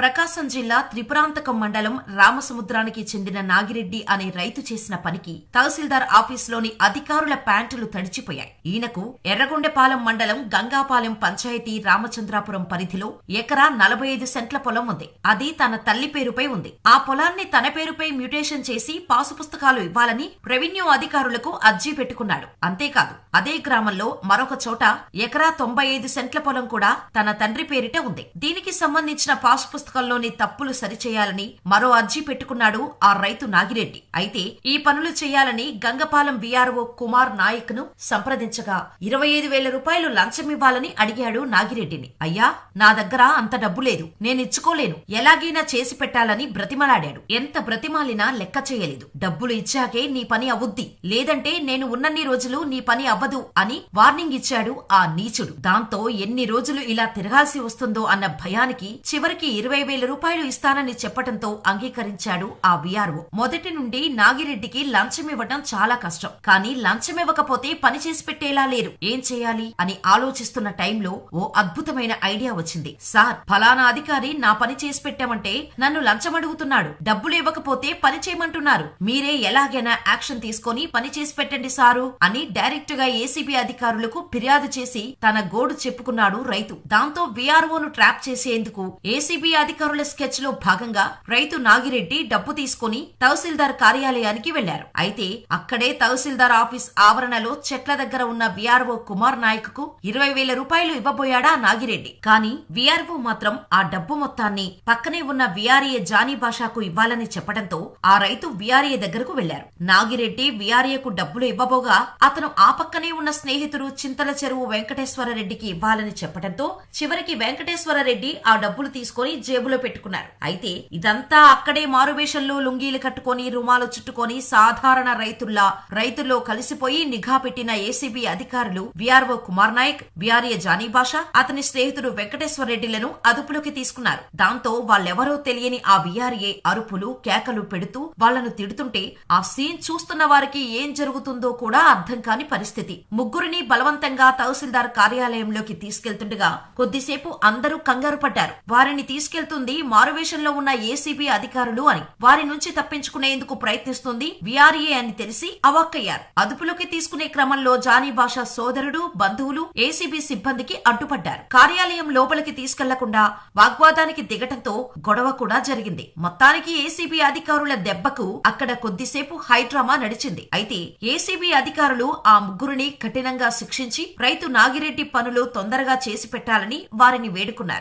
ప్రకాశం జిల్లా త్రిపురాంతకం మండలం రామసముద్రానికి చెందిన నాగిరెడ్డి అనే రైతు చేసిన పనికి తహసీల్దార్ ఆఫీసులోని అధికారుల ప్యాంటులు తడిచిపోయాయి. ఈయనకు ఎర్రగొండెపాలెం మండలం గంగాపాలెం పంచాయతీ రామచంద్రాపురం పరిధిలో ఎకరా 45 సెంట్ల పొలం ఉంది. అది తన తల్లి పేరుపై ఉంది. ఆ పొలాన్ని తన పేరుపై మ్యూటేషన్ చేసి పాసు పుస్తకాలు ఇవ్వాలని రెవెన్యూ అధికారులకు అర్జీ పెట్టుకున్నాడు. అంతేకాదు అదే గ్రామంలో మరొక చోట ఎకరా 95 సెంట్ల పొలం కూడా తన తండ్రి పేరిట ఉంది. దీనికి సంబంధించిన పాసు పుస్తకంలోని తప్పులు సరిచేయాలని మరో అర్జీ పెట్టుకున్నాడు ఆ రైతు నాగిరెడ్డి. అయితే ఈ పనులు చేయాలని గంగపాలెం వీఆర్ఓ కుమార్ నాయక్ ను సంప్రదించగా 25,000 రూపాయలు లంచమివ్వాలని అడిగాడు నాగిరెడ్డిని. అయ్యా, నా దగ్గర అంత డబ్బు లేదు, నేనిచ్చుకోలేను, ఎలాగైనా చేసి పెట్టాలని బ్రతిమలాడాడు. ఎంత బ్రతిమాలినా లెక్క చేయలేదు. డబ్బులు ఇచ్చాకే నీ పని అవుద్ది, లేదంటే నేను ఉన్నన్ని రోజులు నీ పని అవ్వదు అని వార్నింగ్ ఇచ్చాడు ఆ నీచుడు. దాంతో ఎన్ని రోజులు ఇలా తిరగాల్సి వస్తుందో అన్న భయానికి చివరికి 20,000 రూపాయలు ఇస్తానని చెప్పటంతో అంగీకరించాడు ఆ వీఆర్ఓ. మొదటి నుండి నాగిరెడ్డికి లంచమివ్వటం చాలా కష్టం. కానీ లంచమివ్వకపోతే పని చేసి పెట్టేలా లేరు. ఏం చేయాలి అని ఆలోచిస్తున్న టైంలో ఓ అద్భుతమైన ఐడియా వచ్చింది. సార్, ఫలానా అధికారి నా పని చేసి పెట్టామంటే నన్ను లంచం అడుగుతున్నాడు, డబ్బులు ఇవ్వకపోతే పని చేయమంటున్నారు, మీరే ఎలాగైనా యాక్షన్ తీసుకొని పని చేసి పెట్టండి సారు అని డైరెక్ట్ గా ఏసీబీ అధికారులకు ఫిర్యాదు చేసి తన గోడు చెప్పుకున్నాడు రైతు. దాంతో వీఆర్ఓను ట్రాప్ చేసేందుకు ఏసీబీ అధికారుల స్కెచ్ లో భాగంగా రైతు నాగిరెడ్డి డబ్బు తీసుకుని తహసీల్దార్ కార్యాలయానికి వెళ్లారు. అయితే అక్కడే తహసీల్దార్ ఆఫీస్ ఆవరణలో చెట్ల దగ్గర ఉన్న వీఆర్ఓ కుమార్ నాయక్ కు 20,000 రూపాయలు ఇవ్వబోయాడా నాగిరెడ్డి. కానీ వీఆర్ఓ మాత్రం ఆ డబ్బు మొత్తాన్ని పక్కనే ఉన్న వీఆర్ఏ జానీ భాషకు ఇవ్వాలని చెప్పడంతో ఆ రైతు వీఆర్ఏ దగ్గరకు వెళ్లారు. నాగిరెడ్డి వీఆర్ఏకు డబ్బులు ఇవ్వబోగా అతను ఆ పక్కనే ఉన్న స్నేహితుడు చింతల చెరువు వెంకటేశ్వరరెడ్డికి ఇవ్వాలని చెప్పడంతో చివరికి వెంకటేశ్వరరెడ్డి ఆ డబ్బులు తీసుకుని జేబులో పెట్టుకున్నారు. అయితే ఇదంతా అక్కడే మారువేషంలో లుంగీలు కట్టుకుని రుమాలు చుట్టుకొని సాధారణ రైతుల్లో కలిసిపోయి నిఘా పెట్టిన ఏసీబీ అధికారులు వీఆర్ఓ కుమార్ నాయక్, వీఆర్ఏ జానీ భాష, అతని స్నేహితుడు వెంకటేశ్వరరెడ్డిలను అదుపులోకి తీసుకున్నారు. దాంతో వాళ్ళెవరో తెలియని ఆ వీఆర్ఏ అరుపులు కేకలు పెడుతూ వాళ్లను తిడుతుంటే ఆ సీన్ చూస్తున్న వారికి ఏం జరుగుతుందో కూడా అర్థం కాని పరిస్థితి. ముగ్గురిని బలవంతంగా తహసీల్దార్ కార్యాలయంలోకి తీసుకెళ్తుండగా కొద్దిసేపు అందరూ కంగారు పడ్డారు. వారిని తీసుకెళ్తుంది మారువేషంలో ఉన్న ఏసీబీ అధికారులు అని. వారి నుంచి తప్పించుకునేందుకు ప్రయత్నిస్తుంది వీఆర్ఏ అని తెలిసి అవాక్కయ్యారు. అదుపులోకి తీసుకునే క్రమంలో జానీ భాష సోదరుడు, బంధువులు ఏసీబీ సిబ్బందికి అడ్డుపడ్డారు. కార్యాలయం లోపలికి తీసుకెళ్లకుండా వాగ్వాదానికి దిగటంతో గొడవ కూడా జరిగింది. మొత్తానికి ఏసీబీ అధికారుల దెబ్బకు అక్కడ కొద్దిసేపు హైడ్రామా నడిచింది. అయితే ఏసీబీ అధికారులు ఆ ముగ్గురిని కఠినంగా శిక్షించి రైతు నాగిరెడ్డి పనులు తొందరగా చేసి పెట్టాలని వారిని వేడుకున్నారు.